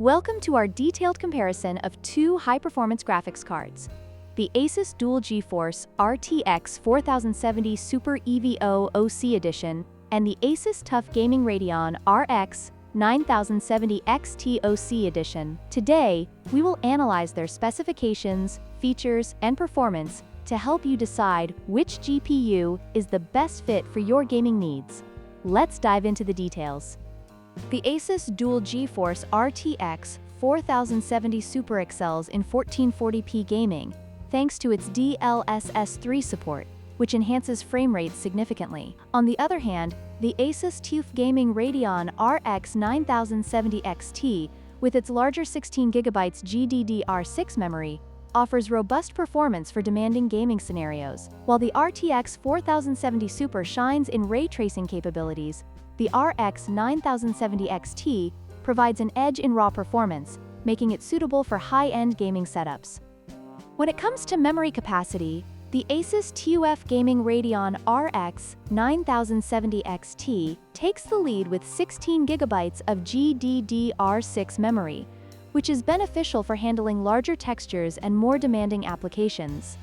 Welcome to our detailed comparison of two high-performance graphics cards, the ASUS Dual GeForce RTX 4070 Super EVO OC Edition and the ASUS TUF Gaming Radeon RX 9070 XT OC Edition. Today, we will analyze their specifications, features, and performance to help you decide which GPU is the best fit for your gaming needs. Let's dive into the details. The ASUS Dual GeForce RTX 4070 Super excels in 1440p gaming, thanks to its DLSS 3 support, which enhances frame rates significantly. On the other hand, the ASUS TUF Gaming Radeon RX 9070 XT, with its larger 16GB GDDR6 memory, offers robust performance for demanding gaming scenarios. While the RTX 4070 Super shines in ray tracing capabilities, the RX 9070 XT provides an edge in raw performance, making it suitable for high-end gaming setups. When it comes to memory capacity, the ASUS TUF Gaming Radeon RX 9070 XT takes the lead with 16GB of GDDR6 memory, which is beneficial for handling larger textures and more demanding applications.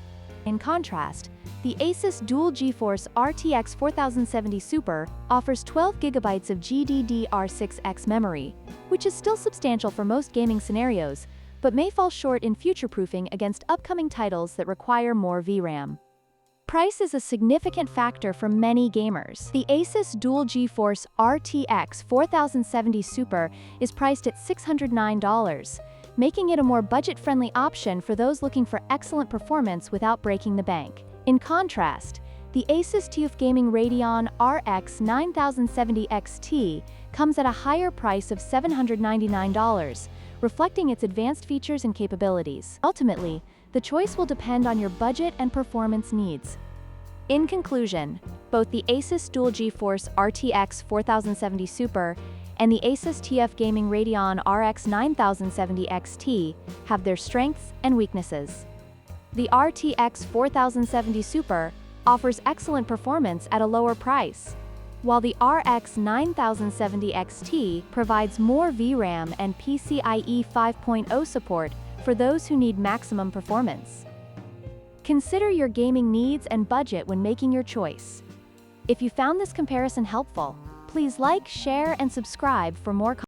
In contrast, the ASUS Dual GeForce RTX 4070 Super offers 12GB of GDDR6X memory, which is still substantial for most gaming scenarios, but may fall short in future-proofing against upcoming titles that require more VRAM. Price is a significant factor for many gamers. The ASUS Dual GeForce RTX 4070 Super is priced at $609, making it a more budget-friendly option for those looking for excellent performance without breaking the bank. In contrast, the ASUS TUF Gaming Radeon RX 9070 XT comes at a higher price of $799, reflecting its advanced features and capabilities. Ultimately, the choice will depend on your budget and performance needs. In conclusion, both the ASUS Dual GeForce RTX 4070 Super and the ASUS TUF Gaming Radeon RX 9070 XT have their strengths and weaknesses. The RTX 4070 Super offers excellent performance at a lower price, while the RX 9070 XT provides more VRAM and PCIe 5.0 support for those who need maximum performance. Consider your gaming needs and budget when making your choice. If you found this comparison helpful, please like, share, and subscribe for more content.